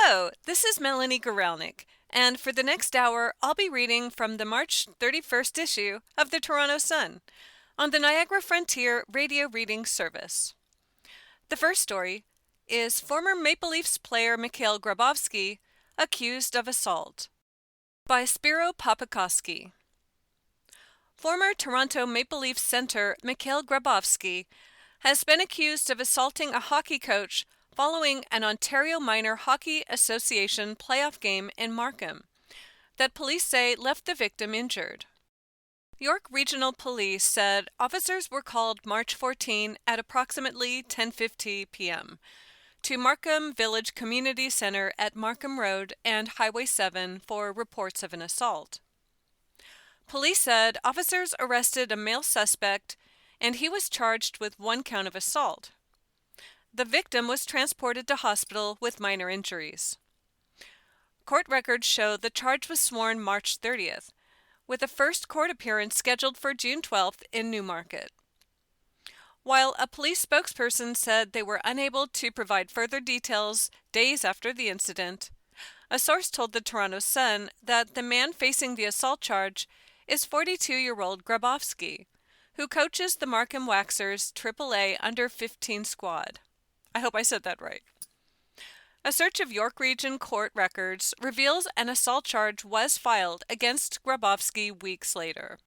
Hello, this is Melanie Gorelnik, and for the next hour, I'll be reading from the March 31st issue of the Toronto Sun on the Niagara Frontier Radio Reading Service. The first story is former Maple Leafs player Mikhail Grabovski accused of assault by Spiro Papakoski. Former Toronto Maple Leafs center Mikhail Grabovski has been accused of assaulting a hockey coach following an Ontario Minor Hockey Association playoff game in Markham that police say left the victim injured. York Regional Police said officers were called March 14 at approximately 10:50 p.m. to Markham Village Community Center at Markham Road and Highway 7 for reports of an assault. Police said officers arrested a male suspect and he was charged with 1 count of assault. The victim was transported to hospital with minor injuries. Court records show the charge was sworn March 30th, with a first court appearance scheduled for June 12th in Newmarket. While a police spokesperson said they were unable to provide further details days after the incident, a source told the Toronto Sun that the man facing the assault charge is 42-year-old Grabovski, who coaches the Markham Waxers AAA under-15 squad. I hope I said that right. A search of York Region Court records reveals an assault charge was filed against Grabovski weeks later.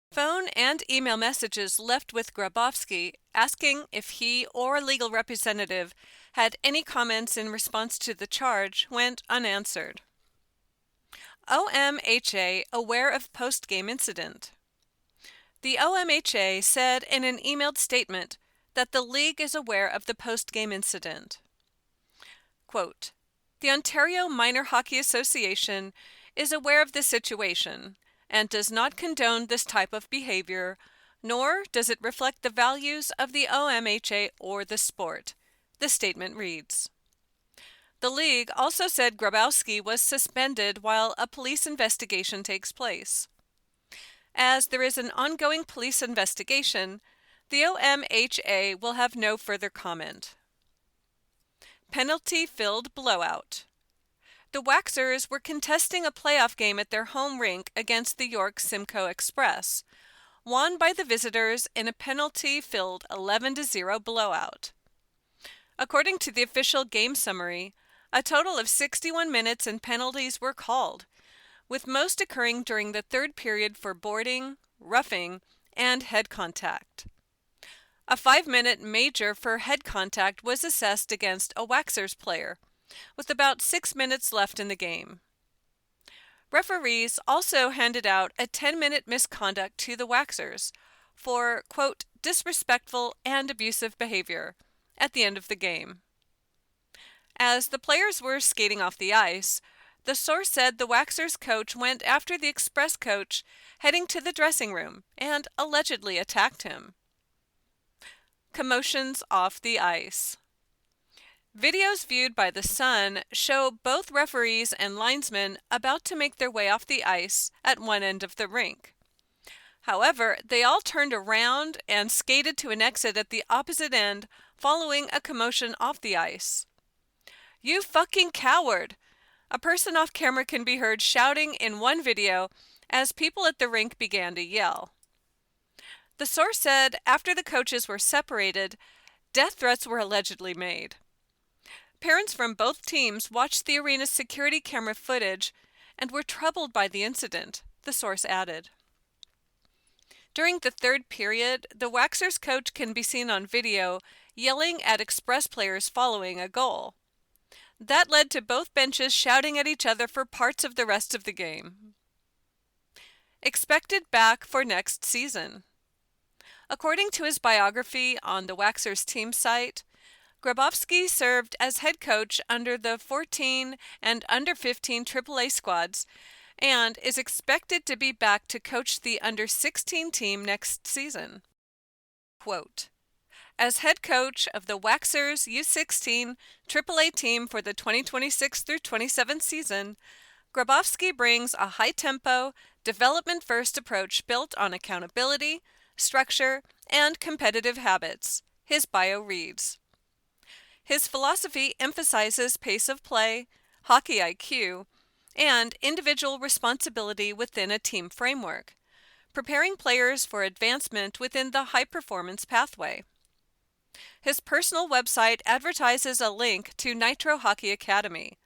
Phone and email messages left with Grabovski asking if he or a legal representative had any comments in response to the charge went unanswered. OMHA aware of post-game incident. The OMHA said in an emailed statement that the league is aware of the post-game incident. Quote, "The Ontario Minor Hockey Association is aware of the situation and does not condone this type of behavior, nor does it reflect the values of the OMHA or the sport," the statement reads. The league also said Grabowski was suspended while a police investigation takes place. As there is an ongoing police investigation, the OMHA will have no further comment. Penalty-filled blowout. The Waxers were contesting a playoff game at their home rink against the York Simcoe Express, won by the visitors in a penalty-filled 11-0 blowout. According to the official game summary, a total of 61 minutes and penalties were called, with most occurring during the third period for boarding, roughing, and head contact. A 5-minute major for head contact was assessed against a Waxers player, with about 6 minutes left in the game. Referees also handed out a 10-minute misconduct to the Waxers for, quote, disrespectful and abusive behavior at the end of the game. As the players were skating off the ice, the source said the Waxers coach went after the Express coach heading to the dressing room and allegedly attacked him. Commotions off the ice. Videos viewed by The Sun show both referees and linesmen about to make their way off the ice at one end of the rink. However, they all turned around and skated to an exit at the opposite end following a commotion off the ice. "You fucking coward!" A person off camera can be heard shouting in one video as people at the rink began to yell. The source said after the coaches were separated, death threats were allegedly made. Parents from both teams watched the arena's security camera footage and were troubled by the incident, the source added. During the third period, the Waxers coach can be seen on video yelling at Express players following a goal. That led to both benches shouting at each other for parts of the rest of the game. Expected back for next season. According to his biography on the Waxers team site, Grabovski served as head coach under the 14 and under-15 AAA squads and is expected to be back to coach the under-16 team next season. Quote, "As head coach of the Waxers U16 AAA team for the 2026 through 27 season, Grabovski brings a high-tempo, development-first approach built on accountability, structure, and competitive habits," his bio reads. His philosophy emphasizes pace of play, hockey IQ, and individual responsibility within a team framework, preparing players for advancement within the high-performance pathway. His personal website advertises a link to Nitro Hockey Academy,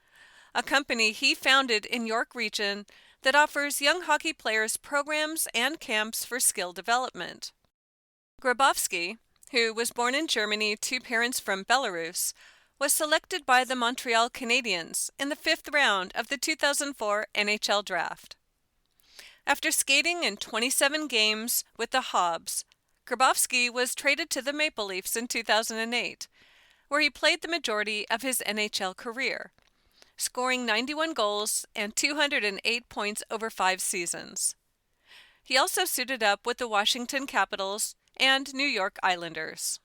a company he founded in York Region that offers young hockey players programs and camps for skill development. Grabovski, who was born in Germany to parents from Belarus, was selected by the Montreal Canadiens in the 5th round of the 2004 NHL Draft. After skating in 27 games with the Habs, Grabovski was traded to the Maple Leafs in 2008, where he played the majority of his NHL career, scoring 91 goals and 208 points over 5 seasons. He also suited up with the Washington Capitals and New York Islanders.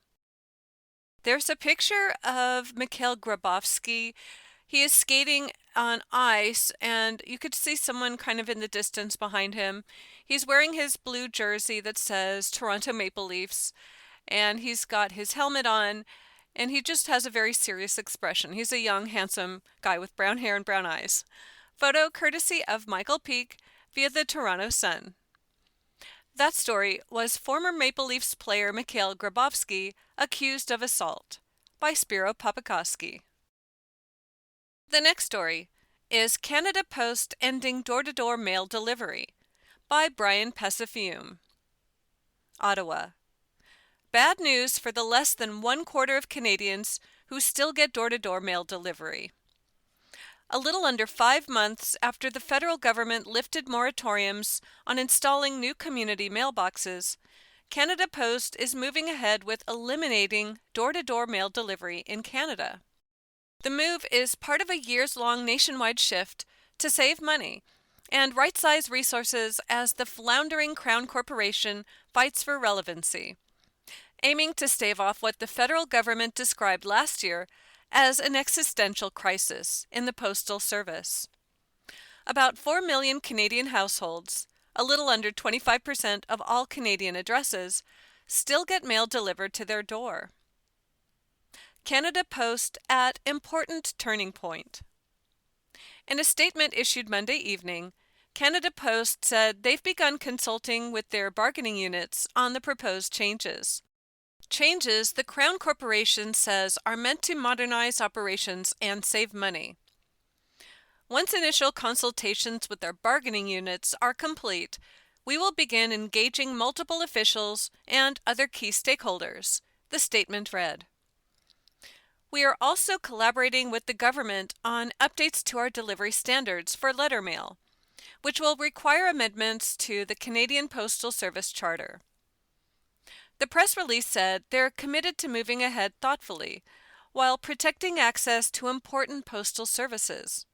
There's a picture of Mikhail Grabovski. He is skating on ice, and you could see someone kind of in the distance behind him. He's wearing his blue jersey that says Toronto Maple Leafs, and he's got his helmet on, and he just has a very serious expression. He's a young, handsome guy with brown hair and brown eyes. Photo courtesy of Michael Peake via the Toronto Sun. That story was former Maple Leafs player Mikhail Grabovski accused of assault by Spiro Papakowski. The next story is Canada Post ending door-to-door mail delivery by Brian Pessafiume. Ottawa. Bad news for the less than 1/4 of Canadians who still get door-to-door mail delivery. A little under 5 months after the federal government lifted moratoriums on installing new community mailboxes, Canada Post is moving ahead with eliminating door-to-door mail delivery in Canada. The move is part of a years-long nationwide shift to save money and right-size resources as the floundering Crown Corporation fights for relevancy, aiming to stave off what the federal government described last year as an existential crisis in the Postal Service. About 4 million Canadian households, a little under 25% of all Canadian addresses, still get mail delivered to their door. Canada Post at important turning point. In a statement issued Monday evening, Canada Post said they've begun consulting with their bargaining units on the proposed changes. Changes the Crown Corporation says are meant to modernize operations and save money. Once initial consultations with our bargaining units are complete, we will begin engaging multiple officials and other key stakeholders, the statement read. We are also collaborating with the government on updates to our delivery standards for letter mail, which will require amendments to the Canadian Postal Service Charter. The press release said they're committed to moving ahead thoughtfully, while protecting access to important postal services.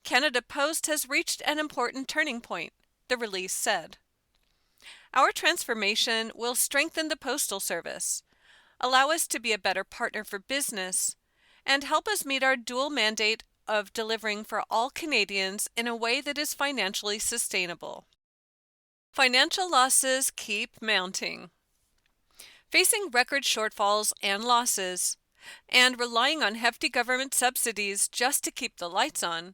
Canada Post has reached an important turning point, the release said. Our transformation will strengthen the Postal Service, allow us to be a better partner for business, and help us meet our dual mandate of delivering for all Canadians in a way that is financially sustainable. Financial losses keep mounting. Facing record shortfalls and losses, and relying on hefty government subsidies just to keep the lights on,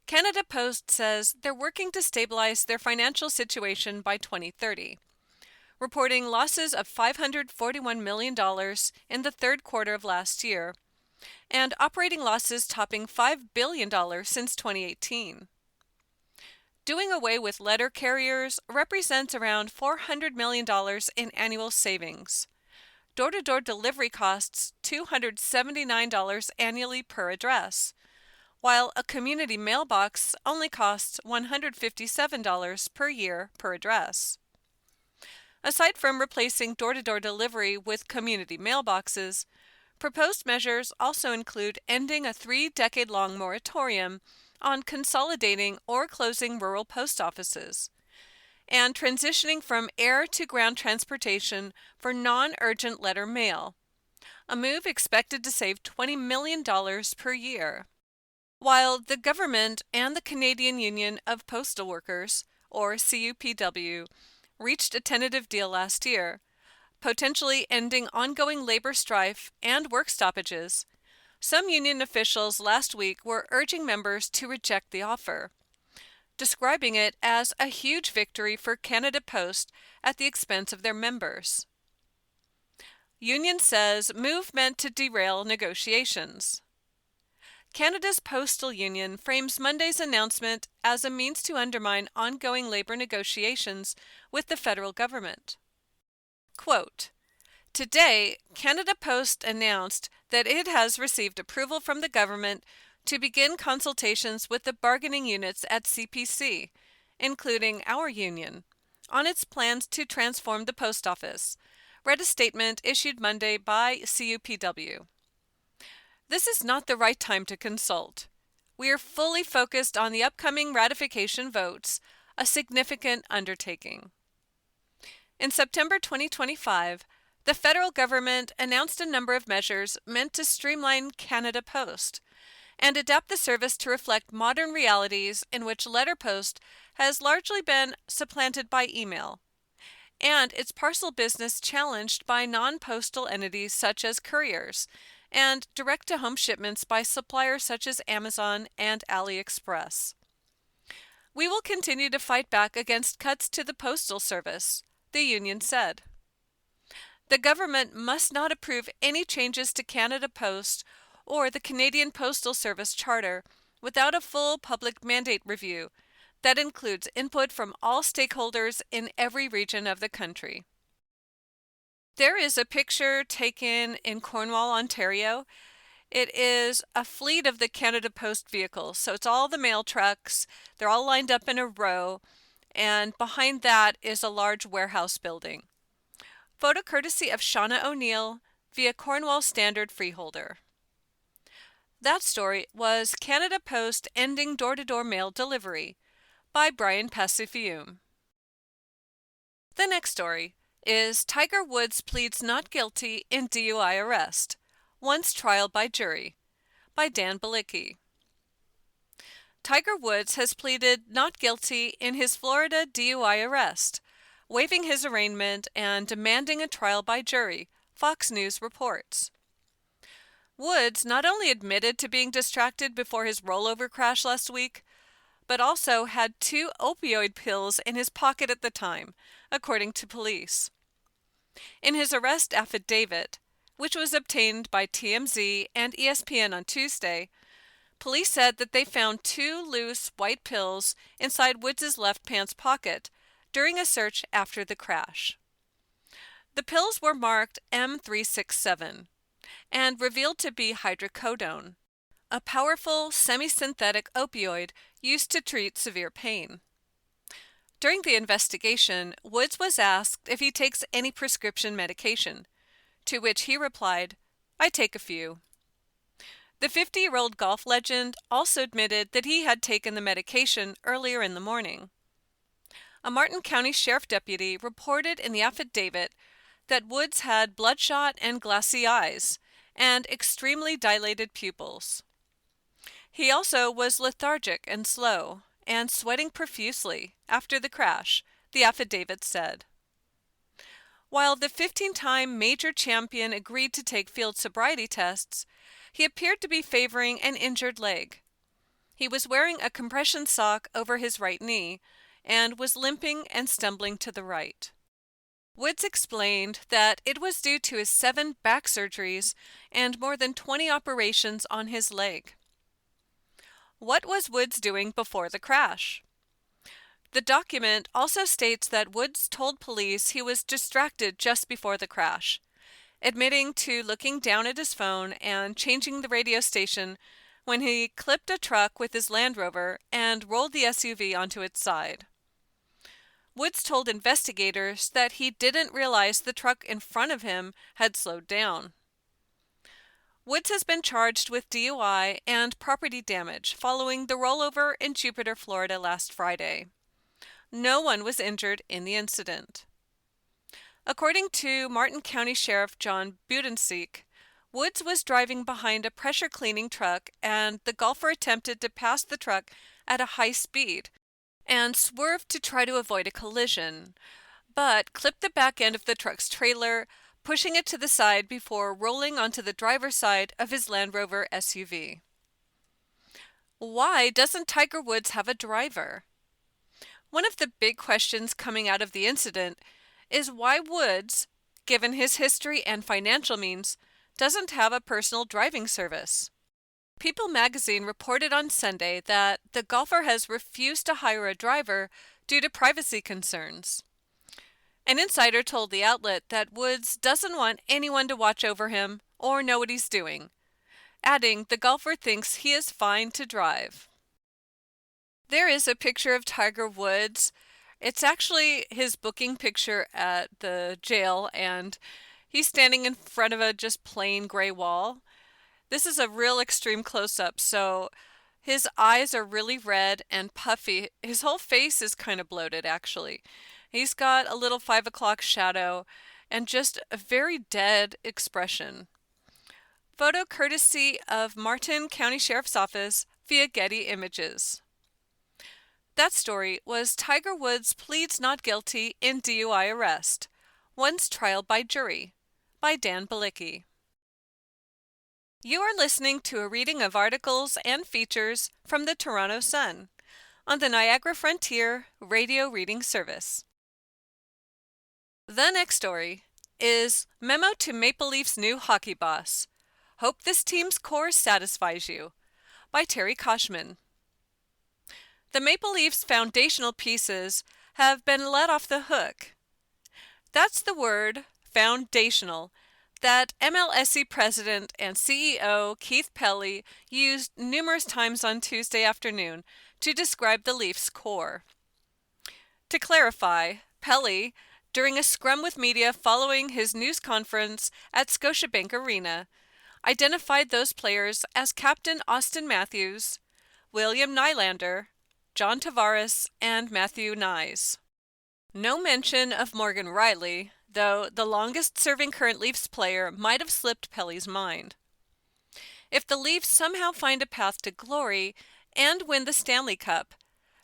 Canada Post says they're working to stabilize their financial situation by 2030, reporting losses of $541 million in the third quarter of last year, and operating losses topping $5 billion since 2018. Doing away with letter carriers represents around $400 million in annual savings. Door-to-door delivery costs $279 annually per address, while a community mailbox only costs $157 per year per address. Aside from replacing door-to-door delivery with community mailboxes, proposed measures also include ending a 3-decade-long moratorium on consolidating or closing rural post offices, and transitioning from air to ground transportation for non-urgent letter mail, a move expected to save $20 million per year. While the government and the Canadian Union of Postal Workers, or CUPW, reached a tentative deal last year, potentially ending ongoing labor strife and work stoppages, Some union officials last week were urging members to reject the offer, describing it as a huge victory for Canada Post at the expense of their members. Union says move meant to derail negotiations. Canada's Postal Union frames Monday's announcement as a means to undermine ongoing labor negotiations with the federal government. Quote, "Today, Canada Post announced that it has received approval from the government to begin consultations with the bargaining units at CPC, including our union, on its plans to transform the post office," read a statement issued Monday by CUPW. "This is not the right time to consult. We are fully focused on the upcoming ratification votes, a significant undertaking." In September 2025, the federal government announced a number of measures meant to streamline Canada Post and adapt the service to reflect modern realities in which letterpost has largely been supplanted by email, and its parcel business challenged by non-postal entities such as couriers, and direct-to-home shipments by suppliers such as Amazon and AliExpress. "We will continue to fight back against cuts to the postal service," the union said. The government must not approve any changes to Canada Post or the Canadian Postal Service Charter without a full public mandate review that includes input from all stakeholders in every region of the country. There is a picture taken in Cornwall, Ontario. It is a fleet of the Canada Post vehicles. So it's all the mail trucks. They're all lined up in a row. And behind that is a large warehouse building. Photo courtesy of Shauna O'Neill via Cornwall Standard Freeholder. That story was Canada Post Ending Door-to-Door Mail Delivery by Brian Pasifiume. The next story is Tiger Woods pleads not guilty in DUI arrest, once trial by jury, by Dan Balicki. Tiger Woods has pleaded not guilty in his Florida DUI arrest, waiving his arraignment and demanding a trial by jury, Fox News reports. Woods not only admitted to being distracted before his rollover crash last week, but also had 2 opioid pills in his pocket at the time, according to police. In his arrest affidavit, which was obtained by TMZ and ESPN on Tuesday, police said that they found 2 loose white pills inside Woods' left pants pocket during a search after the crash. The pills were marked M367 and revealed to be hydrocodone, a powerful semi-synthetic opioid used to treat severe pain. During the investigation, Woods was asked if he takes any prescription medication, to which he replied, "I take a few." The 50-year-old golf legend also admitted that he had taken the medication earlier in the morning. A Martin County Sheriff deputy reported in the affidavit that Woods had bloodshot and glassy eyes and extremely dilated pupils. He also was lethargic and slow, and sweating profusely after the crash, the affidavit said. While the 15-time major champion agreed to take field sobriety tests, he appeared to be favoring an injured leg. He was wearing a compression sock over his right knee and was limping and stumbling to the right. Woods explained that it was due to his 7 back surgeries and more than 20 operations on his leg. What was Woods doing before the crash? The document also states that Woods told police he was distracted just before the crash, admitting to looking down at his phone and changing the radio station when he clipped a truck with his Land Rover and rolled the SUV onto its side. Woods told investigators that he didn't realize the truck in front of him had slowed down. Woods has been charged with DUI and property damage following the rollover in Jupiter, Florida last Friday. No one was injured in the incident. According to Martin County Sheriff John Budenseek, Woods was driving behind a pressure cleaning truck and the golfer attempted to pass the truck at a high speed and swerved to try to avoid a collision, but clipped the back end of the truck's trailer, pushing it to the side before rolling onto the driver's side of his Land Rover SUV. Why doesn't Tiger Woods have a driver? One of the big questions coming out of the incident is why Woods, given his history and financial means, doesn't have a personal driving service. People magazine reported on Sunday that the golfer has refused to hire a driver due to privacy concerns. An insider told the outlet that Woods doesn't want anyone to watch over him or know what he's doing, adding the golfer thinks he is fine to drive. There is a picture of Tiger Woods. It's actually his booking picture at the jail, and he's standing in front of a just plain gray wall. This is a real extreme close-up, so his eyes are really red and puffy. His whole face is kind of bloated, actually. He's got a little 5 o'clock shadow and just a very dead expression. Photo courtesy of Martin County Sheriff's Office via Getty Images. That story was Tiger Woods pleads not guilty in DUI arrest. One's trial by jury, by Dan Balicki. You are listening to a reading of articles and features from the Toronto Sun on the Niagara Frontier Radio Reading Service. The next story is Memo to Maple Leafs new hockey boss. Hope this team's core satisfies you, by Terry Koshman. The Maple Leafs' foundational pieces have been let off the hook. That's the word, foundational, that MLSE President and CEO Keith Pelley used numerous times on Tuesday afternoon to describe the Leafs' core. To clarify, Pelley, during a scrum with media following his news conference at Scotiabank Arena, identified those players as Captain Austin Matthews, William Nylander, John Tavares, and Matthew Knies. No mention of Morgan Rielly, though the longest-serving current Leafs player might have slipped Pelley's mind. If the Leafs somehow find a path to glory and win the Stanley Cup,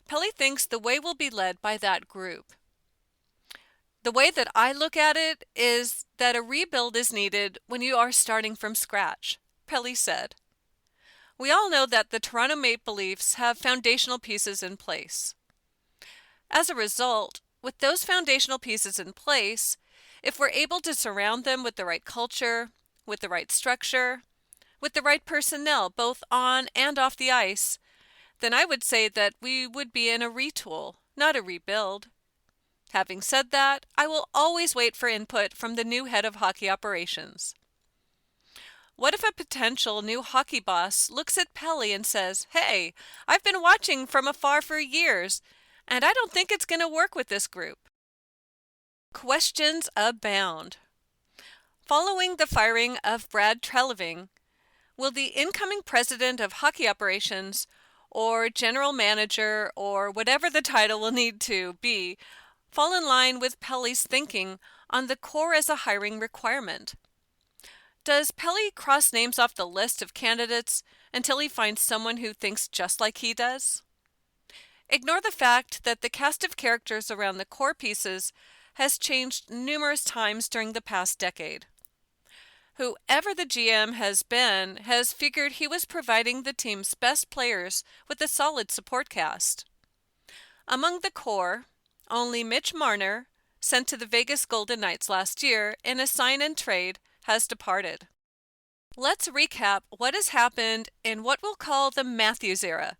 Pelley thinks the way will be led by that group. The way that I look at it is that a rebuild is needed when you are starting from scratch, Pelley said. We all know that the Toronto Maple Leafs have foundational pieces in place. As a result, with those foundational pieces in place, if we're able to surround them with the right culture, with the right structure, with the right personnel both on and off the ice, then I would say that we would be in a retool, not a rebuild. Having said that, I will always wait for input from the new head of hockey operations. What if a potential new hockey boss looks at Pelley and says, "Hey, I've been watching from afar for years, and I don't think it's going to work with this group"? Questions abound. Following the firing of Brad Treliving, will the incoming president of hockey operations, or general manager, or whatever the title will need to be, fall in line with Pelley's thinking on the core as a hiring requirement? Does Pelley cross names off the list of candidates until he finds someone who thinks just like he does? Ignore the fact that the cast of characters around the core pieces has changed numerous times during the past decade. Whoever the GM has been has figured he was providing the team's best players with a solid support cast. Among the core, only Mitch Marner, sent to the Vegas Golden Knights last year in a sign and trade, has departed. Let's recap what has happened in what we'll call the Matthews era,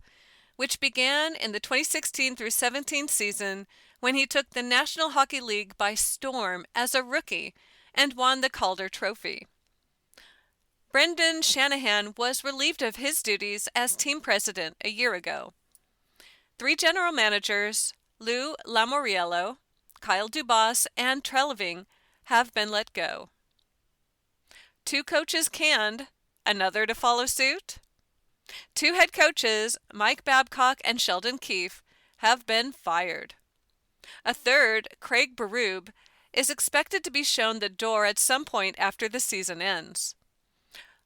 which began in the 2016 through 17 season when he took the National Hockey League by storm as a rookie and won the Calder Trophy. Brendan Shanahan was relieved of his duties as team president a year ago. 3 general managers, Lou Lamoriello, Kyle Dubas, and Treliving, have been let go. 2 coaches canned, another to follow suit. 2 head coaches, Mike Babcock and Sheldon Keefe, have been fired. A third, Craig Berube, is expected to be shown the door at some point after the season ends.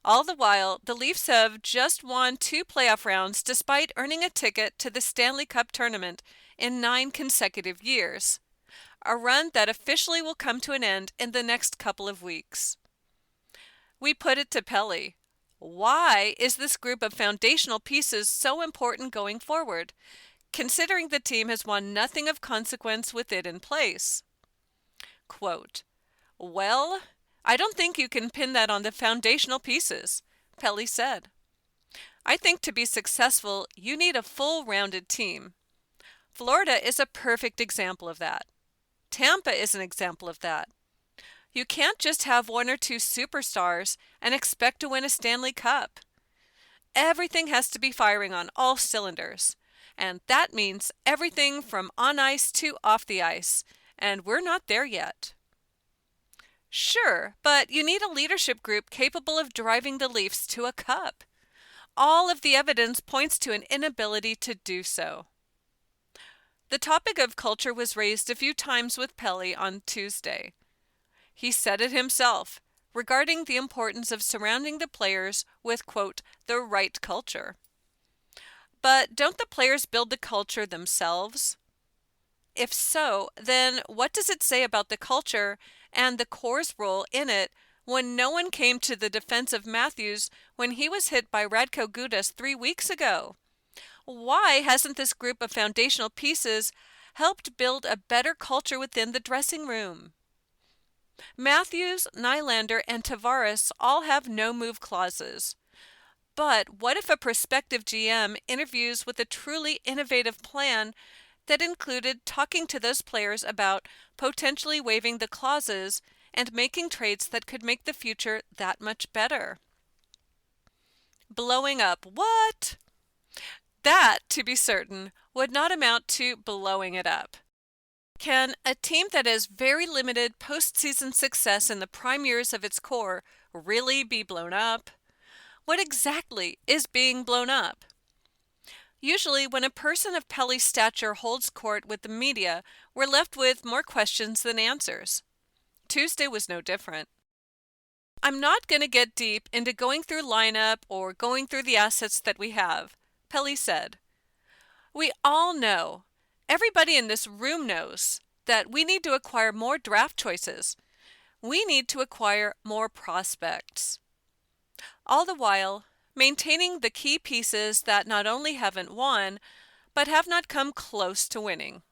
All the while, the Leafs have just won 2 playoff rounds despite earning a ticket to the Stanley Cup tournament in 9 consecutive years. a run that officially will come to an end in the next couple of weeks. We put it to Pelly. Why is this group of foundational pieces so important going forward, considering the team has won nothing of consequence with it in place? Quote, "Well, I don't think you can pin that on the foundational pieces," Pelly said. "I think to be successful, you need a full-rounded team. Florida is a perfect example of that. Tampa is an example of that. You can't just have one or two superstars and expect to win a Stanley Cup. Everything has to be firing on all cylinders, and that means everything from on ice to off the ice, and we're not there yet." Sure, but you need a leadership group capable of driving the Leafs to a cup. All of the evidence points to an inability to do so. The topic of culture was raised a few times with Pelly on Tuesday. He said it himself, regarding the importance of surrounding the players with, quote, "the right culture." But don't the players build the culture themselves? If so, then what does it say about the culture and the core's role in it when no one came to the defense of Matthews when he was hit by Radko Gudas 3 weeks ago? Why hasn't this group of foundational pieces helped build a better culture within the dressing room? Matthews, Nylander, and Tavares all have no-move clauses. But what if a prospective GM interviews with a truly innovative plan that included talking to those players about potentially waiving the clauses and making trades that could make the future that much better? Blowing up what? That, to be certain, would not amount to blowing it up. Can a team that has very limited postseason success in the prime years of its core really be blown up? What exactly is being blown up? Usually, when a person of Pelly's stature holds court with the media, we're left with more questions than answers. Tuesday was no different. "I'm not going to get deep into going through lineup or going through the assets that we have," Pelly said. "We all know, everybody in this room knows, that we need to acquire more draft choices. We need to acquire more prospects. All the while, maintaining the key pieces that not only haven't won, but have not come close to winning."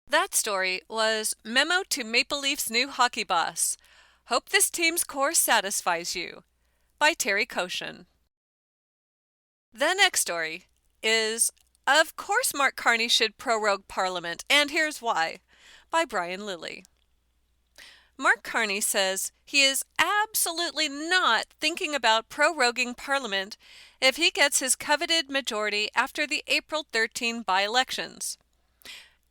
That story was Memo to Maple Leafs New Hockey Boss. Hope this team's core satisfies you, by Terry Koshin. The next story is, Of Course Mark Carney Should Prorogue Parliament, and Here's Why, by Brian Lilly. Mark Carney says he is absolutely not thinking about proroguing Parliament if he gets his coveted majority after the April 13 by-elections.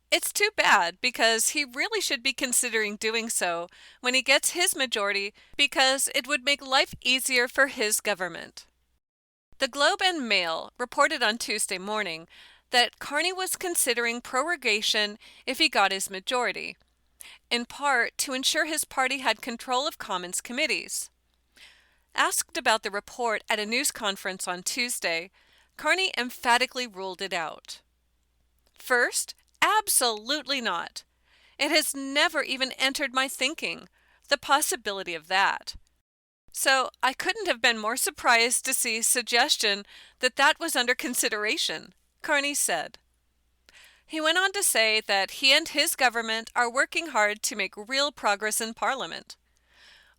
It's too bad because he really should be considering doing so when he gets his majority because it would make life easier for his government. The Globe and Mail reported on Tuesday morning that Carney was considering prorogation if he got his majority, in part to ensure his party had control of Commons committees. Asked about the report at a news conference on Tuesday, Carney emphatically ruled it out. First, absolutely not. It has never even entered my thinking, the possibility of that. So I couldn't have been more surprised to see suggestion that that was under consideration, Carney said. He went on to say that he and his government are working hard to make real progress in Parliament.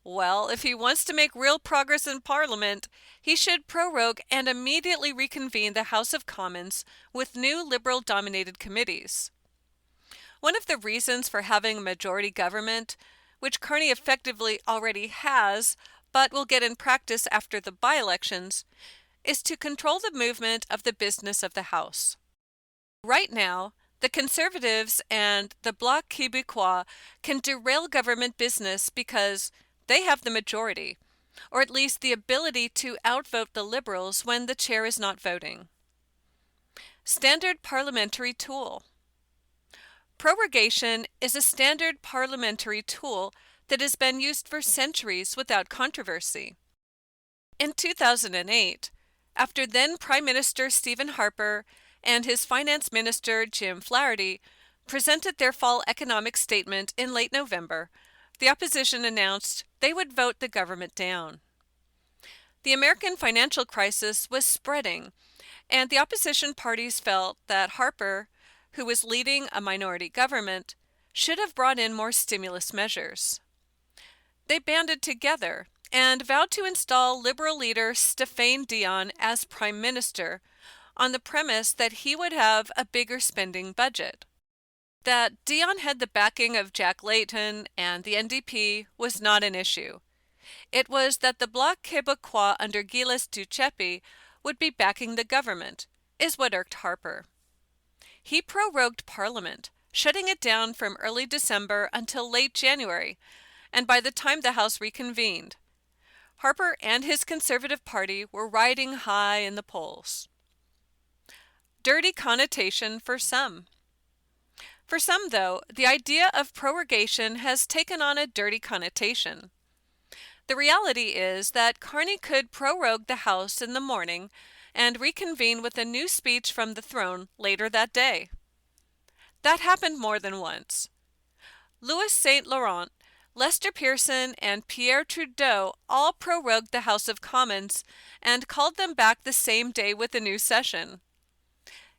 Well, if he wants to make real progress in Parliament, he should prorogue and immediately reconvene the House of Commons with new Liberal-dominated committees. One of the reasons for having a majority government, which Carney effectively already has, but will get in practice after the by-elections, is to control the movement of the business of the House. Right now, the Conservatives and the Bloc Québécois can derail government business because they have the majority, or at least the ability to outvote the Liberals when the chair is not voting. Standard parliamentary tool. Prorogation is a standard parliamentary tool that has been used for centuries without controversy. In 2008, after then Prime Minister Stephen Harper and his Finance Minister Jim Flaherty presented their fall economic statement in late November, the opposition announced they would vote the government down. The American financial crisis was spreading, and the opposition parties felt that Harper, who was leading a minority government, should have brought in more stimulus measures. They banded together and vowed to install Liberal leader Stéphane Dion as prime minister on the premise that he would have a bigger spending budget. That Dion had the backing of Jack Layton and the NDP was not an issue. It was that the Bloc Québécois under Gilles Duceppe would be backing the government, is what irked Harper. He prorogued Parliament, shutting it down from early December until late January, and by the time the House reconvened, Harper and his Conservative Party were riding high in the polls. Dirty connotation for some. For some, though, the idea of prorogation has taken on a dirty connotation. The reality is that Carney could prorogue the House in the morning and reconvene with a new speech from the throne later that day. That happened more than once. Louis Saint Laurent, Lester Pearson, and Pierre Trudeau all prorogued the House of Commons and called them back the same day with a new session.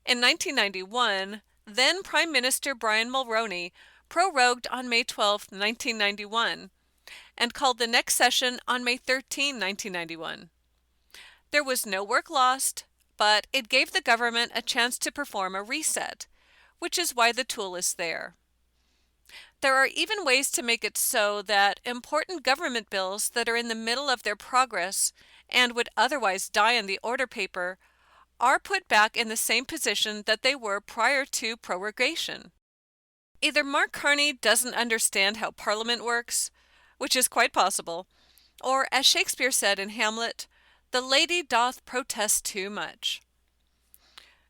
In 1991, then Prime Minister Brian Mulroney prorogued on May 12, 1991, and called the next session on May 13, 1991. There was no work lost, but it gave the government a chance to perform a reset, which is why the tool is there. There are even ways to make it so that important government bills that are in the middle of their progress and would otherwise die on the order paper are put back in the same position that they were prior to prorogation. Either Mark Carney doesn't understand how Parliament works, which is quite possible, or as Shakespeare said in Hamlet, the lady doth protest too much.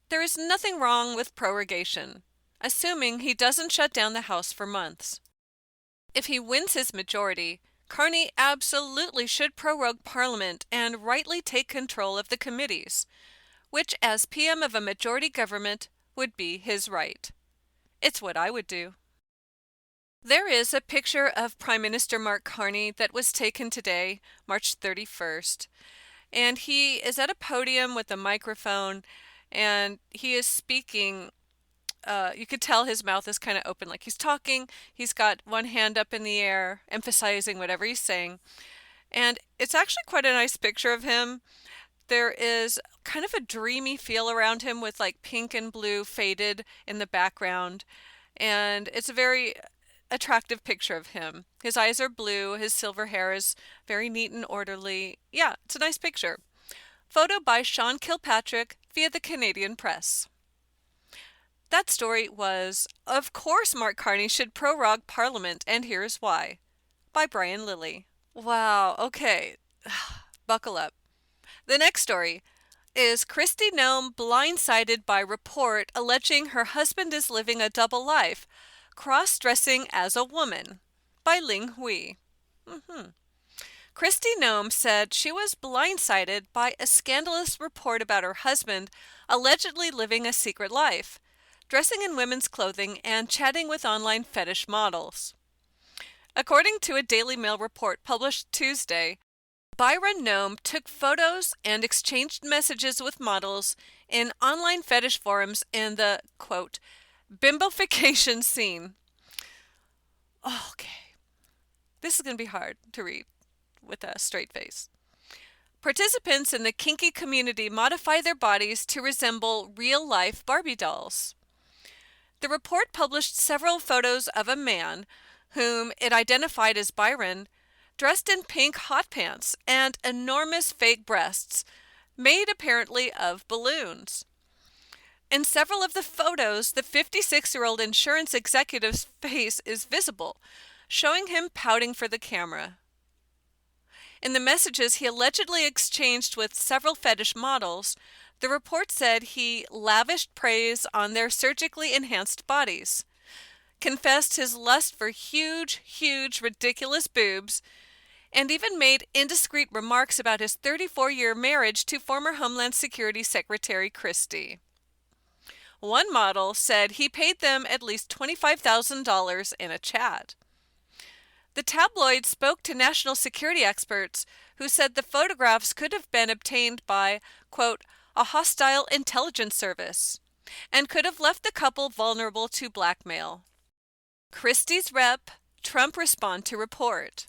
There is nothing wrong with prorogation, assuming he doesn't shut down the House for months. If he wins his majority, Carney absolutely should prorogue Parliament and rightly take control of the committees, which as PM of a majority government would be his right. It's what I would do. There is a picture of Prime Minister Mark Carney that was taken today, March 31st, and he is at a podium with a microphone and he is speaking. You could tell his mouth is kind of open, like he's talking. He's got one hand up in the air, emphasizing whatever he's saying. And it's actually quite a nice picture of him. There is kind of a dreamy feel around him with like pink and blue faded in the background. And it's a very attractive picture of him. His eyes are blue. His silver hair is very neat and orderly. Yeah, it's a nice picture. Photo by Sean Kilpatrick via the Canadian Press. That story was, Of Course Mark Carney Should Prorogue Parliament, and Here's Why, by Brian Lilly. Wow, okay, buckle up. The next story is Kristi Noem blindsided by report alleging her husband is living a double life, cross-dressing as a woman, by Ling Hui. Kristi Noem said she was blindsided by a scandalous report about her husband allegedly living a secret life, dressing in women's clothing and chatting with online fetish models. According to a Daily Mail report published Tuesday, Byron Noem took photos and exchanged messages with models in online fetish forums in the, quote, bimbofication scene. Okay, this is going to be hard to read with a straight face. Participants in the kinky community modify their bodies to resemble real-life Barbie dolls. The report published several photos of a man, whom it identified as Byron, dressed in pink hot pants and enormous fake breasts, made apparently of balloons. In several of the photos, the 56-year-old insurance executive's face is visible, showing him pouting for the camera. In the messages he allegedly exchanged with several fetish models, the report said he lavished praise on their surgically enhanced bodies, confessed his lust for huge, ridiculous boobs, and even made indiscreet remarks about his 34-year marriage to former Homeland Security Secretary Christie. One model said he paid them at least $25,000 in a chat. The tabloid spoke to national security experts who said the photographs could have been obtained by, quote, a hostile intelligence service, and could have left the couple vulnerable to blackmail. Christie's rep, Trump respond to report.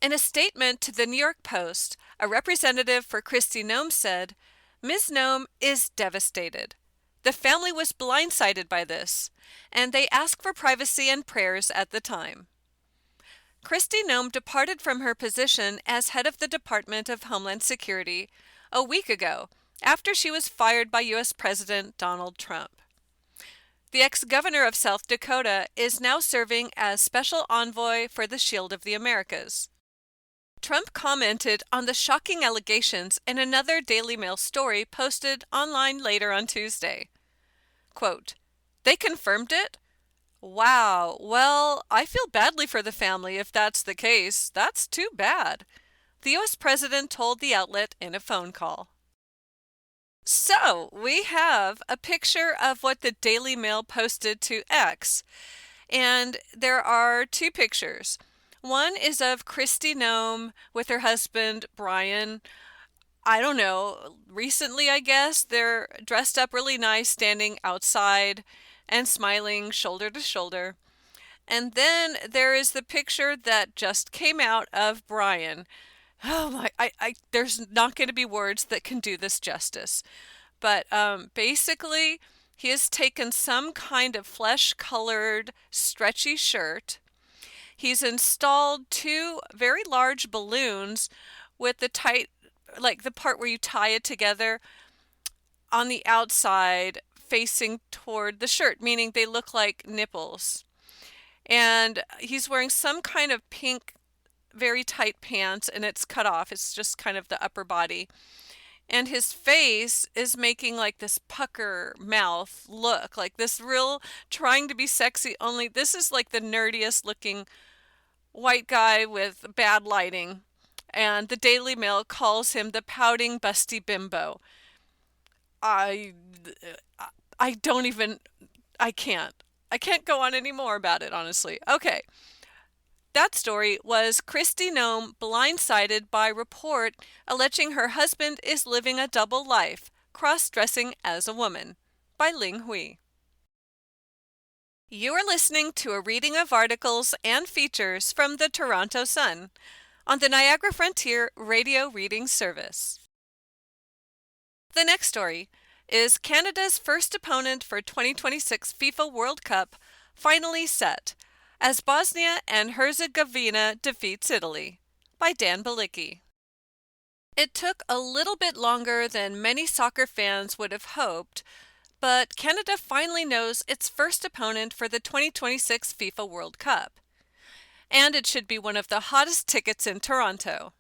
In a statement to the New York Post, a representative for Kristi Noem said, Ms. Noem is devastated. The family was blindsided by this, and they asked for privacy and prayers at the time. Kristi Noem departed from her position as head of the Department of Homeland Security a week ago after she was fired by U.S. President Donald Trump. The ex-governor of South Dakota is now serving as special envoy for the Shield of the Americas. Trump commented on the shocking allegations in another Daily Mail story posted online later on Tuesday. Quote, "They confirmed it? Wow, well, I feel badly for the family if that's the case. That's too bad," the U.S. president told the outlet in a phone call. So, we have a picture of what the Daily Mail posted to X, and there are two pictures. One is of Kristi Noem with her husband, Brian. I don't know, recently I guess. They're dressed up really nice, standing outside and smiling shoulder to shoulder. And then there is the picture that just came out of Brian. Oh my, there's not going to be words that can do this justice. But basically, he has taken some kind of flesh-colored, stretchy shirt. He's installed two very large balloons with the tight, like the part where you tie it together on the outside facing toward the shirt, meaning they look like nipples. And he's wearing some kind of pink, very tight pants, and it's cut off. It's just kind of the upper body. And his face is making like this pucker mouth look, like this real trying to be sexy, only this is like the nerdiest looking white guy with bad lighting. And the Daily Mail calls him the pouting busty bimbo. I don't even, I can't go on any more about it, honestly. Okay. That story was Kristi Noem blindsided by report alleging her husband is living a double life, cross-dressing as a woman, by Ling Hui. You are listening to a reading of articles and features from the Toronto Sun on the Niagara Frontier Radio Reading Service. The next story is Canada's first opponent for 2026 FIFA World Cup finally set, as Bosnia and Herzegovina defeats Italy, by Dan Balicki. It took a little bit longer than many soccer fans would have hoped, but Canada finally knows its first opponent for the 2026 FIFA World Cup. And it should be one of the hottest tickets in Toronto.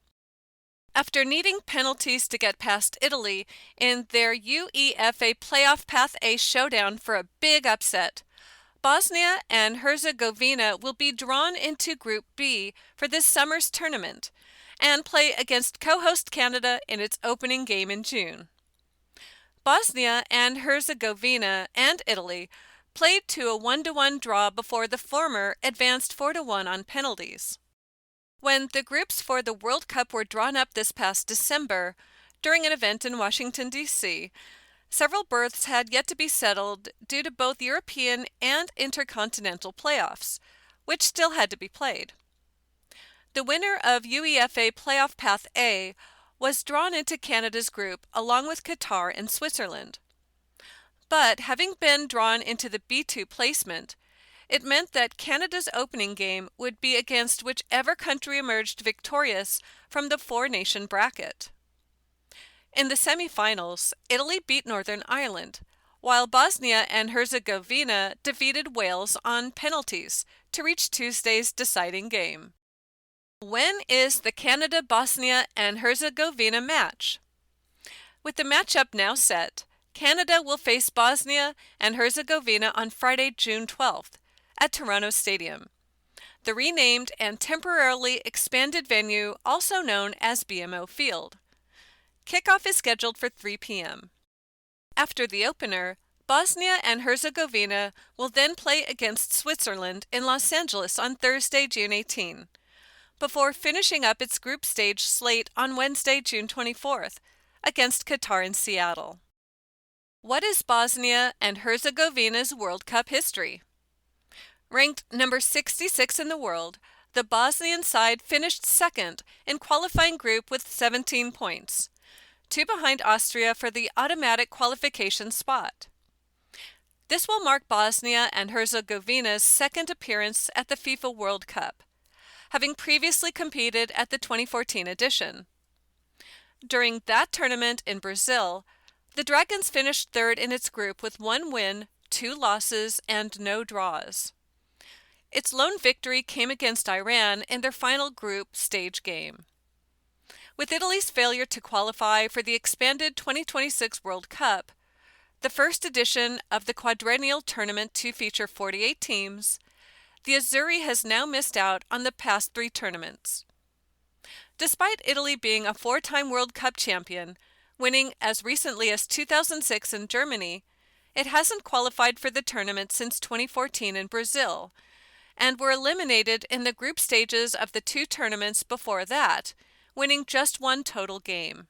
After needing penalties to get past Italy in their UEFA Playoff Path A showdown for a big upset, Bosnia and Herzegovina will be drawn into Group B for this summer's tournament and play against co-host Canada in its opening game in June. Bosnia and Herzegovina and Italy played to a 1-1 draw before the former advanced 4-1 on penalties. When the groups for the World Cup were drawn up this past December, during an event in Washington, D.C., several berths had yet to be settled due to both European and intercontinental playoffs, which still had to be played. The winner of UEFA Playoff Path A was drawn into Canada's group along with Qatar and Switzerland. But having been drawn into the B2 placement, it meant that Canada's opening game would be against whichever country emerged victorious from the four-nation bracket. In the semi-finals, Italy beat Northern Ireland, while Bosnia and Herzegovina defeated Wales on penalties to reach Tuesday's deciding game. When is the Canada-Bosnia and Herzegovina match? With the matchup now set, Canada will face Bosnia and Herzegovina on Friday, June 12th, at Toronto Stadium, the renamed and temporarily expanded venue also known as BMO Field. Kickoff is scheduled for 3 p.m. After the opener, Bosnia and Herzegovina will then play against Switzerland in Los Angeles on Thursday, June 18, before finishing up its group stage slate on Wednesday, June 24th, against Qatar in Seattle. What is Bosnia and Herzegovina's World Cup history? Ranked number 66 in the world, the Bosnian side finished second in qualifying group with 17 points, 2 behind Austria for the automatic qualification spot. This will mark Bosnia and Herzegovina's second appearance at the FIFA World Cup, having previously competed at the 2014 edition. During that tournament in Brazil, the Dragons finished third in its group with 1 win, 2 losses, and no draws. Its lone victory came against Iran in their final group stage game. With Italy's failure to qualify for the expanded 2026 World Cup, the first edition of the quadrennial tournament to feature 48 teams, the Azzurri has now missed out on the past 3 tournaments. Despite Italy being a 4-time World Cup champion, winning as recently as 2006 in Germany, it hasn't qualified for the tournament since 2014 in Brazil, and were eliminated in the group stages of the 2 tournaments before that, winning just 1 total game.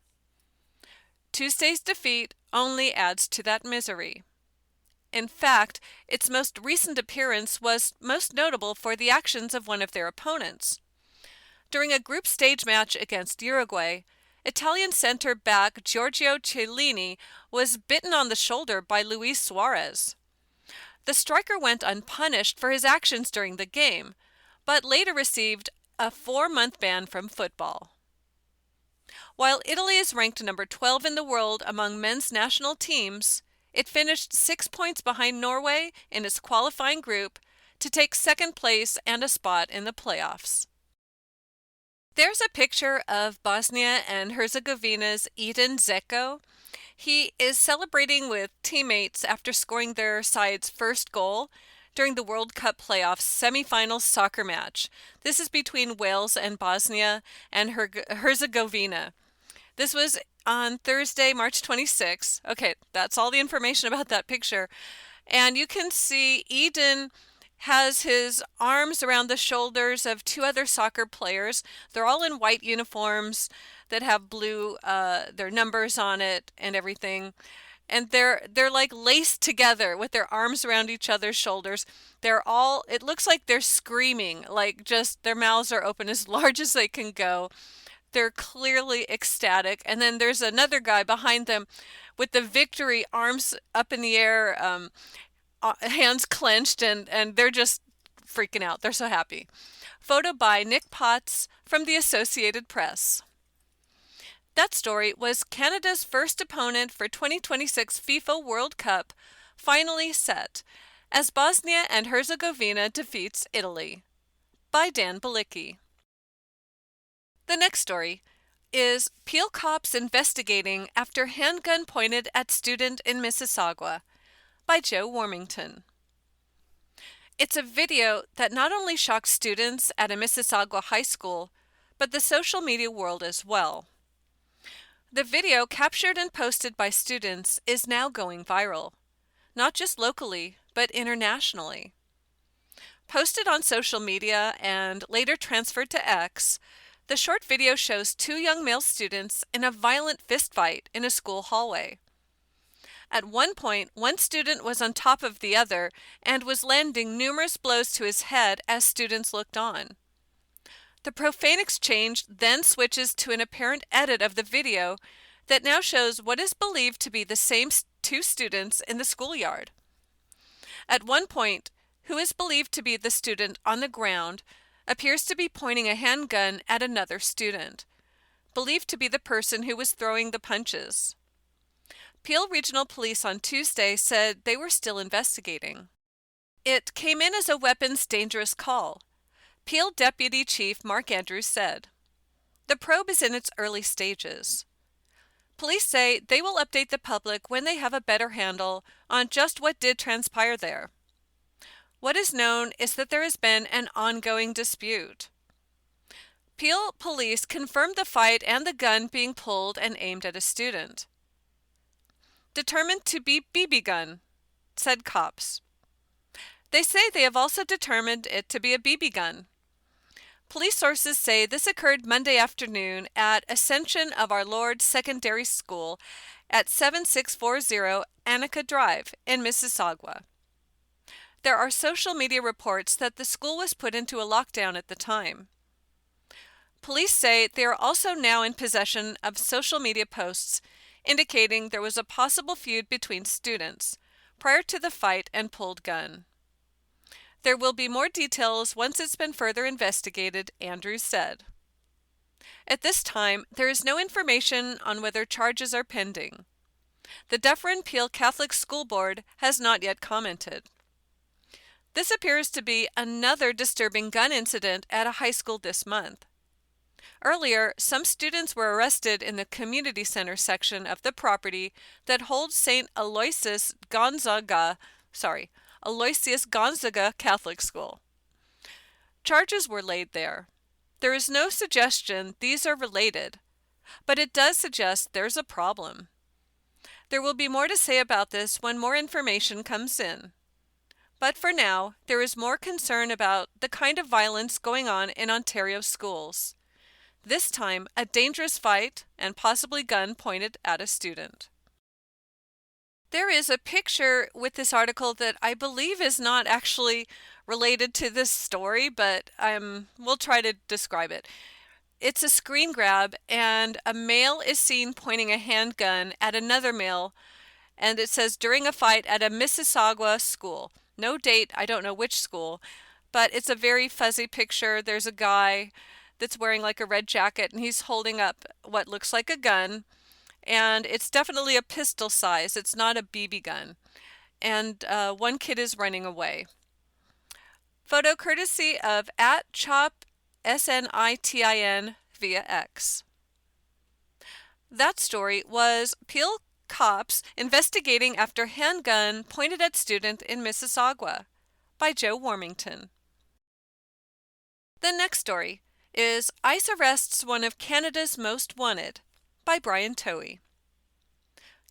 Tuesday's defeat only adds to that misery. In fact, its most recent appearance was most notable for the actions of one of their opponents. During a group stage match against Uruguay, Italian center-back Giorgio Chiellini was bitten on the shoulder by Luis Suarez. The striker went unpunished for his actions during the game, but later received a 4-month ban from football. While Italy is ranked number 12 in the world among men's national teams, it finished 6 points behind Norway in its qualifying group to take second place and a spot in the playoffs. There's a picture of Bosnia and Herzegovina's Edin Dzeko. He is celebrating with teammates after scoring their side's first goal during the World Cup playoffs semifinal soccer match. This is between Wales and Bosnia and Herzegovina. This was on Thursday, March 26. Okay, that's all the information about that picture. And you can see Edin has his arms around the shoulders of 2 other soccer players. They're all in white uniforms that have blue, their numbers on it and everything. And they're like laced together with their arms around each other's shoulders. It looks like they're screaming, like just their mouths are open as large as they can go. They're clearly ecstatic. And then there's another guy behind them with the victory arms up in the air, hands clenched, and they're just freaking out. They're so happy. Photo by Nick Potts from the Associated Press. That story was Canada's first opponent for 2026 FIFA World Cup finally set, as Bosnia and Herzegovina defeats Italy. By Dan Balicki. The next story is Peel Cops Investigating After Handgun Pointed at Student in Mississauga. By Joe Warmington. It's a video that not only shocked students at a Mississauga high school, but the social media world as well. The video, captured and posted by students, is now going viral, not just locally, but internationally. Posted on social media and later transferred to X, the short video shows 2 young male students in a violent fistfight in a school hallway. At one point, one student was on top of the other and was landing numerous blows to his head as students looked on. The profane exchange then switches to an apparent edit of the video that now shows what is believed to be the same 2 students in the schoolyard. At one point, who is believed to be the student on the ground appears to be pointing a handgun at another student, believed to be the person who was throwing the punches. Peel Regional Police on Tuesday said they were still investigating. It came in as a weapons dangerous call, Peel Deputy Chief Mark Andrews said. The probe is in its early stages. Police say they will update the public when they have a better handle on just what did transpire there. What is known is that there has been an ongoing dispute. Peel police confirmed the fight and the gun being pulled and aimed at a student. Determined to be BB gun, said cops. They say they have also determined it to be a BB gun. Police sources say this occurred Monday afternoon at Ascension of Our Lord Secondary School at 7640 Annika Drive in Mississauga. There are social media reports that the school was put into a lockdown at the time. Police say they are also now in possession of social media posts indicating there was a possible feud between students prior to the fight and pulled gun. There will be more details once it's been further investigated, Andrews said. At this time, there is no information on whether charges are pending. The Dufferin Peel Catholic School Board has not yet commented. This appears to be another disturbing gun incident at a high school this month. Earlier, some students were arrested in the community center section of the property that holds St. Aloysius Gonzaga Catholic School. Charges were laid there. There is no suggestion these are related, but it does suggest there's a problem. There will be more to say about this when more information comes in. But for now, there is more concern about the kind of violence going on in Ontario schools. This time, a dangerous fight and possibly gun pointed at a student. There is a picture with this article that I believe is not actually related to this story, but we'll try to describe it. It's a screen grab, and a male is seen pointing a handgun at another male, and it says during a fight at a Mississauga school. No date, I don't know which school, but it's a very fuzzy picture. There's a guy that's wearing like a red jacket, and he's holding up what looks like a gun. And it's definitely a pistol size. It's not a BB gun. And one kid is running away. Photo courtesy of @ChopSnitin via X. That story was Peel Cops Investigating After Handgun Pointed at Student in Mississauga by Joe Warmington. The next story is ICE Arrests One of Canada's Most Wanted by Brian Toey.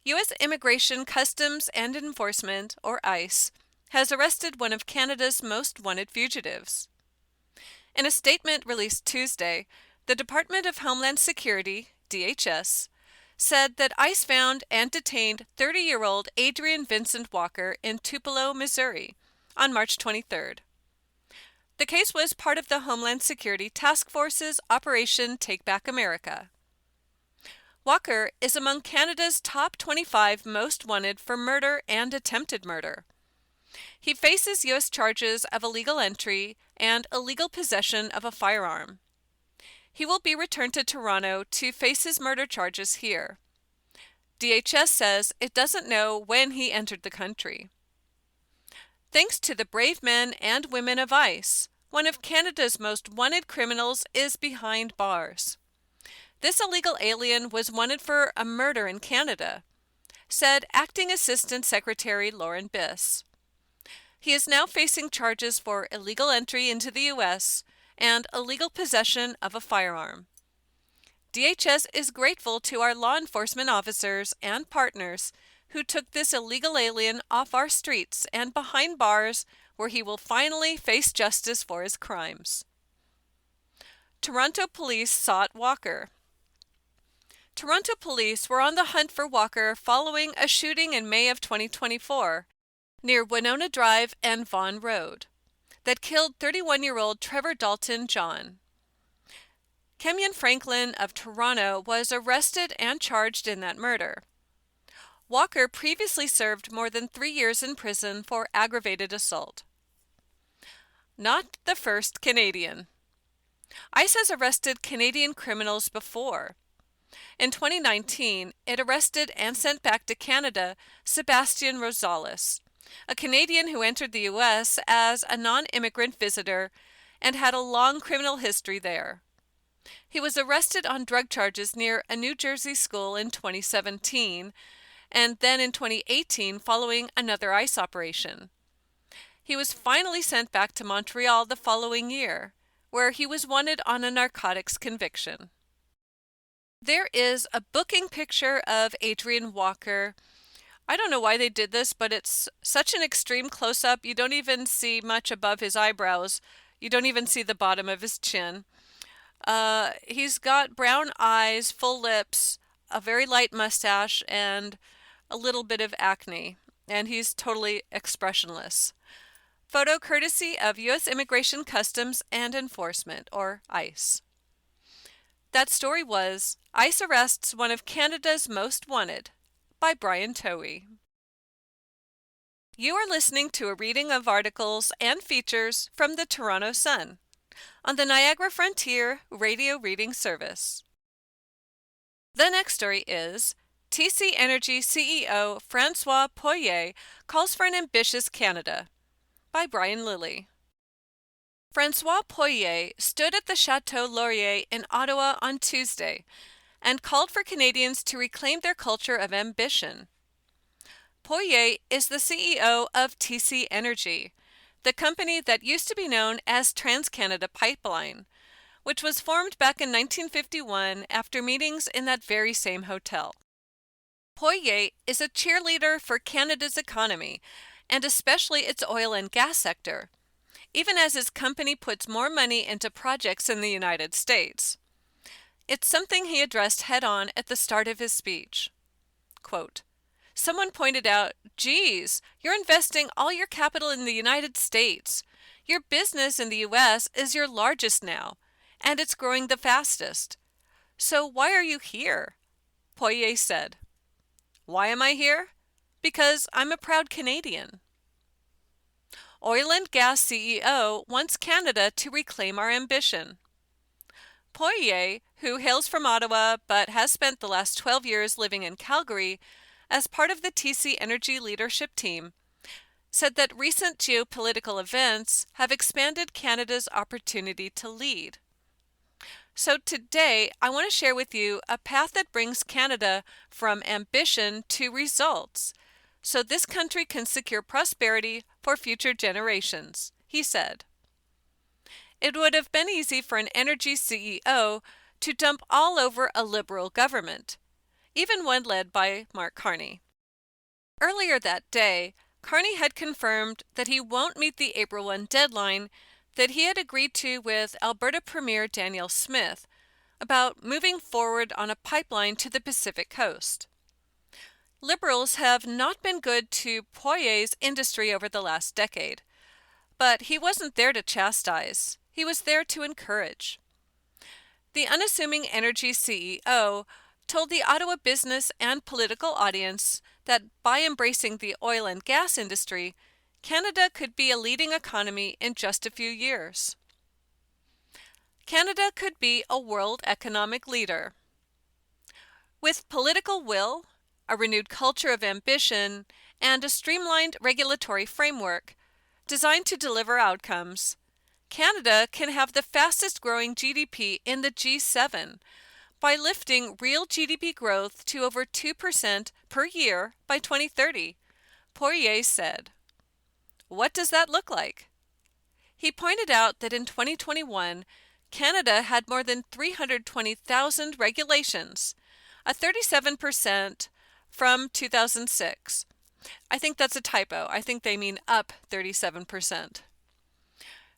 U.S. Immigration, Customs and Enforcement, or ICE, has arrested one of Canada's most wanted fugitives. In a statement released Tuesday, the Department of Homeland Security, DHS, said that ICE found and detained 30-year-old Adrian Vincent Walker in Tupelo, Missouri, on March 23rd. The case was part of the Homeland Security Task Force's Operation Take Back America. Walker is among Canada's top 25 most wanted for murder and attempted murder. He faces U.S. charges of illegal entry and illegal possession of a firearm. He will be returned to Toronto to face his murder charges here. DHS says it doesn't know when he entered the country. Thanks to the brave men and women of ICE, one of Canada's most wanted criminals is behind bars. This illegal alien was wanted for a murder in Canada, said Acting Assistant Secretary Lauren Biss. He is now facing charges for illegal entry into the U.S. and illegal possession of a firearm. DHS is grateful to our law enforcement officers and partners who took this illegal alien off our streets and behind bars where he will finally face justice for his crimes. Toronto police sought Walker. Toronto police were on the hunt for Walker following a shooting in May of 2024 near Winona Drive and Vaughan Road that killed 31-year-old Trevor Dalton John. Kenyon Franklin of Toronto was arrested and charged in that murder. Walker previously served more than 3 years in prison for aggravated assault. Not the first Canadian. ICE has arrested Canadian criminals before. In 2019, it arrested and sent back to Canada Sebastian Rosales, a Canadian who entered the U.S. as a non-immigrant visitor and had a long criminal history there. He was arrested on drug charges near a New Jersey school in 2017, and then in 2018 following another ICE operation. He was finally sent back to Montreal the following year, where he was wanted on a narcotics conviction. There is a booking picture of Adrian Walker I don't know why they did this, but it's such an extreme close-up. You don't even see much above his eyebrows. You don't even see the bottom of his chin. He's got brown eyes, full lips, a very light mustache, and a little bit of acne. And he's totally expressionless. Photo courtesy of U.S. Immigration Customs and Enforcement, or ICE. That story was ICE Arrests One of Canada's Most Wanted by Brian Towey. You are listening to a reading of articles and features from the Toronto Sun on the Niagara Frontier Radio Reading Service. The next story is TC Energy CEO Francois Poirier calls for an ambitious Canada by Brian Lilly. Francois Poirier stood at the Chateau Laurier in Ottawa on Tuesday and called for Canadians to reclaim their culture of ambition. Poirier is the CEO of TC Energy, the company that used to be known as TransCanada Pipeline, which was formed back in 1951 after meetings in that very same hotel. Poirier is a cheerleader for Canada's economy, and especially its oil and gas sector, even as his company puts more money into projects in the United States. It's something he addressed head-on at the start of his speech. Quote, "Someone pointed out, geez, you're investing all your capital in the United States. Your business in the U.S. is your largest now, and it's growing the fastest. So why are you here?" Poirier said. "Why am I here? Because I'm a proud Canadian." Oil and gas CEO wants Canada to reclaim our ambition. Poirier, who hails from Ottawa but has spent the last 12 years living in Calgary as part of the TC Energy leadership team, said that recent geopolitical events have expanded Canada's opportunity to lead. So today, I want to share with you a path that brings Canada from ambition to results, so this country can secure prosperity for future generations, he said. It would have been easy for an energy CEO to dump all over a Liberal government, even one led by Mark Carney. Earlier that day, Carney had confirmed that he won't meet the April 1 deadline that he had agreed to with Alberta Premier Danielle Smith about moving forward on a pipeline to the Pacific Coast. Liberals have not been good to Poirier's industry over the last decade, but he wasn't there to chastise. He was there to encourage. The unassuming energy CEO told the Ottawa business and political audience that by embracing the oil and gas industry, Canada could be a leading economy in just a few years. Canada could be a world economic leader. With political will, a renewed culture of ambition, and a streamlined regulatory framework designed to deliver outcomes, Canada can have the fastest growing GDP in the G7 by lifting real GDP growth to over 2% per year by 2030, Poirier said. What does that look like? He pointed out that in 2021, Canada had more than 320,000 regulations, a 37% from 2006. I think that's a typo. I think they mean up 37%.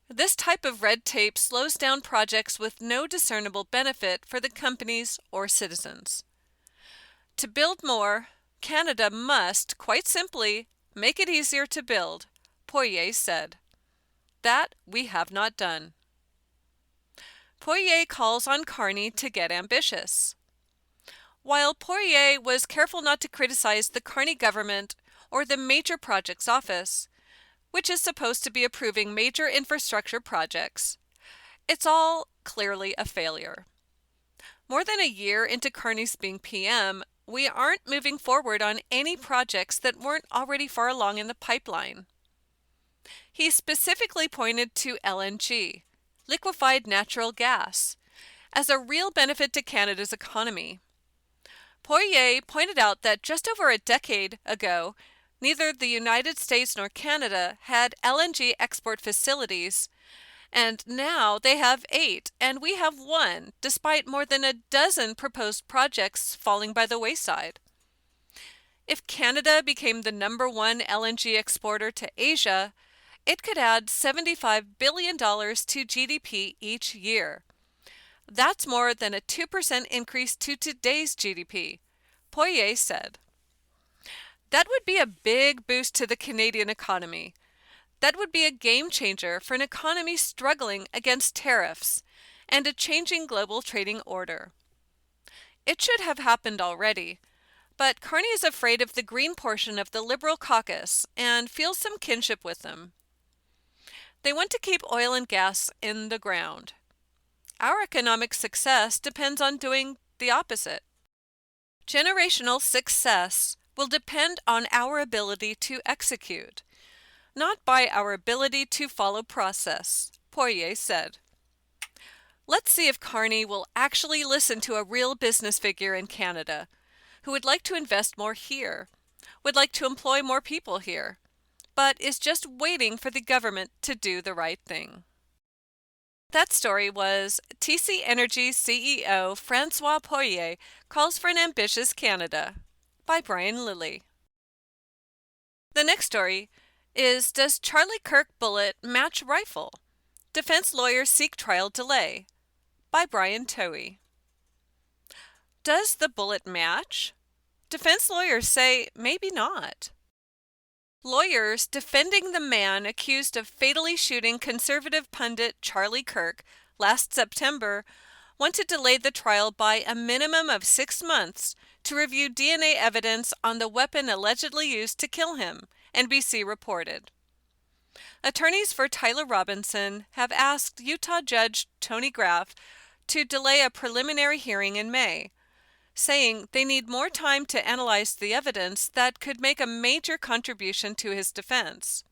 This type of red tape slows down projects with no discernible benefit for the companies or citizens. To build more, Canada must, quite simply, make it easier to build, Poirier said. That we have not done. Poirier calls on Carney to get ambitious. While Poirier was careful not to criticize the Carney government or the Major Projects Office, which is supposed to be approving major infrastructure projects, it's all clearly a failure. More than a year into Carney's being PM, we aren't moving forward on any projects that weren't already far along in the pipeline. He specifically pointed to LNG, liquefied natural gas, as a real benefit to Canada's economy. Poirier pointed out that just over a decade ago, neither the United States nor Canada had LNG export facilities, and now they have 8, and we have 1, despite more than a dozen proposed projects falling by the wayside. If Canada became the #1 LNG exporter to Asia, it could add $75 billion to GDP each year. That's more than a 2% increase to today's GDP, Poirier said. That would be a big boost to the Canadian economy. That would be a game changer for an economy struggling against tariffs and a changing global trading order. It should have happened already, but Carney is afraid of the Green portion of the Liberal caucus and feels some kinship with them. They want to keep oil and gas in the ground. Our economic success depends on doing the opposite. Generational success will depend on our ability to execute, not by our ability to follow process, Poirier said. Let's see if Carney will actually listen to a real business figure in Canada who would like to invest more here, would like to employ more people here, but is just waiting for the government to do the right thing. That story was TC Energy CEO François Poirier calls for an ambitious Canada by Brian Lilly. The next story is Does Charlie Kirk Bullet Match Rifle? Defense Lawyers Seek Trial Delay by Brian Toey. Does the bullet match? Defense lawyers say maybe not. Lawyers defending the man accused of fatally shooting conservative pundit Charlie Kirk last September want to delay the trial by a minimum of 6 months to review DNA evidence on the weapon allegedly used to kill him, NBC reported. Attorneys for Tyler Robinson have asked Utah Judge Tony Graff to delay a preliminary hearing in May, saying they need more time to analyze the evidence that could make a major contribution to his defense.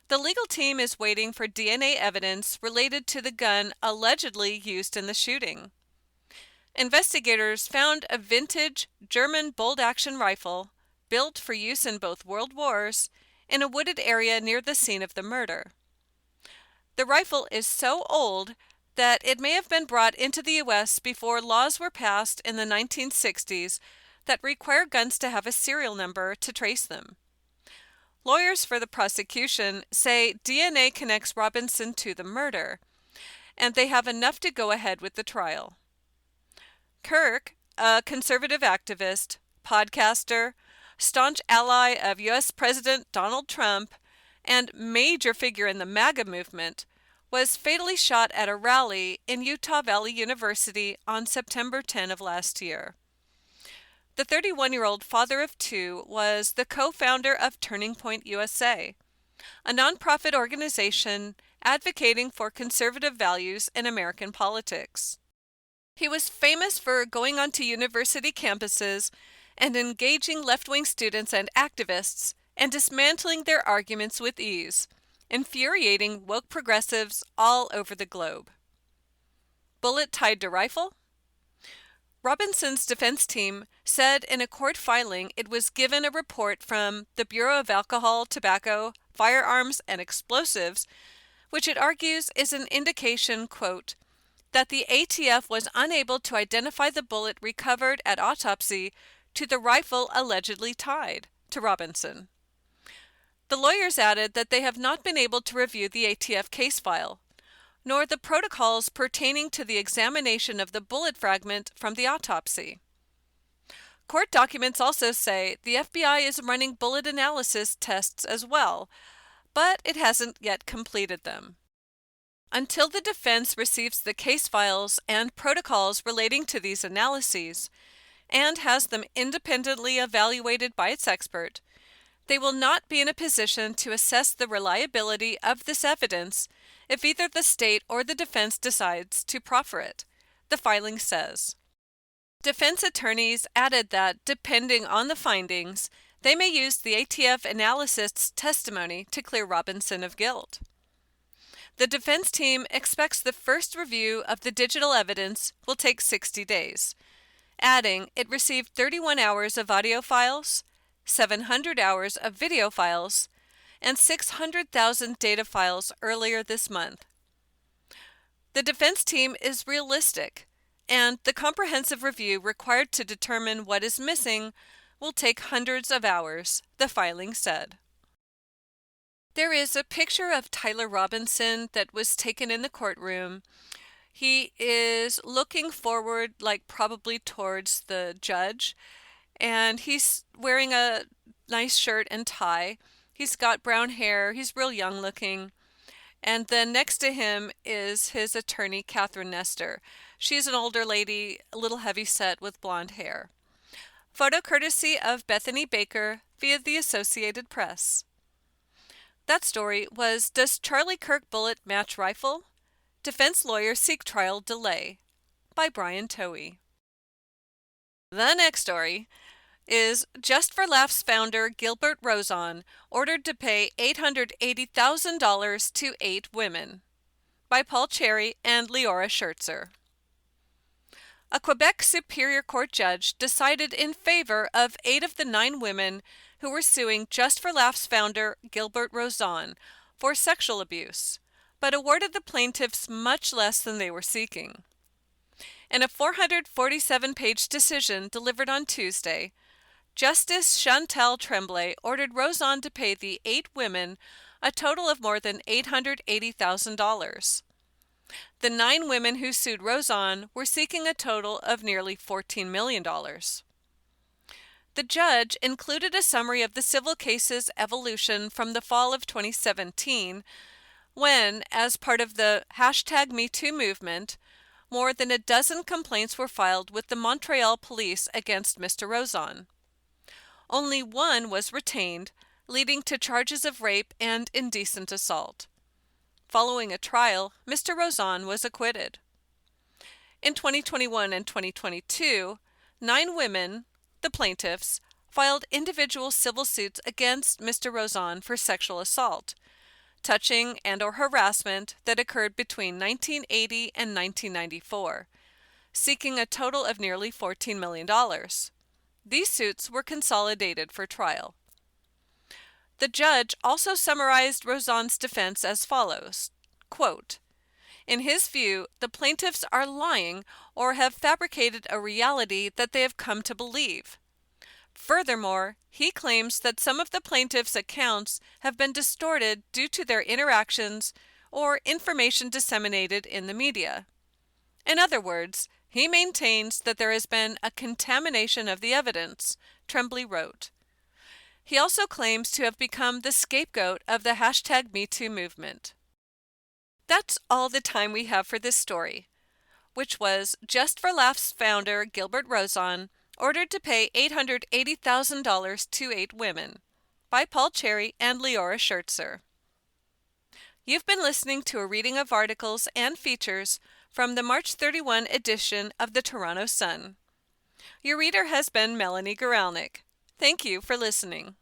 The legal team is waiting for DNA evidence related to the gun allegedly used in the shooting. Investigators found a vintage German bolt-action rifle, built for use in both World Wars, in a wooded area near the scene of the murder. The rifle is so old that it may have been brought into the U.S. before laws were passed in the 1960s that require guns to have a serial number to trace them. Lawyers for the prosecution say DNA connects Robinson to the murder, and they have enough to go ahead with the trial. Kirk, a conservative activist, podcaster, staunch ally of U.S. President Donald Trump, and major figure in the MAGA movement, was fatally shot at a rally in Utah Valley University on September 10 of last year. The 31-year-old father of 2 was the co-founder of Turning Point USA, a nonprofit organization advocating for conservative values in American politics. He was famous for going onto university campuses and engaging left-wing students and activists and dismantling their arguments with ease, infuriating woke progressives all over the globe. Bullet tied to rifle? Robinson's defense team said in a court filing it was given a report from the Bureau of Alcohol, Tobacco, Firearms, and Explosives, which it argues is an indication, quote, that the ATF was unable to identify the bullet recovered at autopsy to the rifle allegedly tied to Robinson. The lawyers added that they have not been able to review the ATF case file, nor the protocols pertaining to the examination of the bullet fragment from the autopsy. Court documents also say the FBI is running bullet analysis tests as well, but it hasn't yet completed them. Until the defense receives the case files and protocols relating to these analyses, and has them independently evaluated by its expert, they will not be in a position to assess the reliability of this evidence if either the state or the defense decides to proffer it, the filing says. Defense attorneys added that, depending on the findings, they may use the ATF analyst's testimony to clear Robinson of guilt. The defense team expects the first review of the digital evidence will take 60 days, adding it received 31 hours of audio files, 700 hours of video files, and 600,000 data files earlier this month. The defense team is realistic, and the comprehensive review required to determine what is missing will take hundreds of hours, the filing said. There is a picture of Tyler Robinson that was taken in the courtroom. He is looking forward, like probably towards the judge, and he's wearing a nice shirt and tie. He's got brown hair. He's real young looking. And then next to him is his attorney, Catherine Nestor. She's an older lady, a little heavy set with blonde hair. Photo courtesy of Bethany Baker via the Associated Press. That story was Does Charlie Kirk Bullet Match Rifle? Defense Lawyers Seek Trial Delay by Brian Toey. The next story is Just for Laughs founder Gilbert Rozon ordered to pay $880,000 to 8 women by Paul Cherry and Leora Schertzer. A Quebec Superior Court judge decided in favor of 8 of the 9 women who were suing Just for Laughs founder Gilbert Rozon for sexual abuse, but awarded the plaintiffs much less than they were seeking. In a 447-page decision delivered on Tuesday, Justice Chantal Tremblay ordered Rozon to pay the 8 women a total of more than $880,000. The 9 women who sued Rozon were seeking a total of nearly $14 million. The judge included a summary of the civil case's evolution from the fall of 2017, when, as part of the #MeToo movement, more than a dozen complaints were filed with the Montreal police against Mr. Rozon. Only one was retained, leading to charges of rape and indecent assault. Following a trial, Mr. Rozon was acquitted. In 2021 and 2022, 9 women, the plaintiffs, filed individual civil suits against Mr. Rozon for sexual assault, touching and/or harassment that occurred between 1980 and 1994, seeking a total of nearly $14 million. These suits were consolidated for trial. The judge also summarized Rozon's defense as follows, quote, "In his view, the plaintiffs are lying or have fabricated a reality that they have come to believe. Furthermore, he claims that some of the plaintiffs' accounts have been distorted due to their interactions or information disseminated in the media. In other words, he maintains that there has been a contamination of the evidence," Tremblay wrote. He also claims to have become the scapegoat of the #MeToo movement. That's all the time we have for this story, which was Just for Laughs founder Gilbert Rozon ordered to pay $880,000 to 8 women by Paul Cherry and Leora Schertzer. You've been listening to a reading of articles and features from the March 31 edition of the Toronto Sun. Your reader has been Melanie Guralnick. Thank you for listening.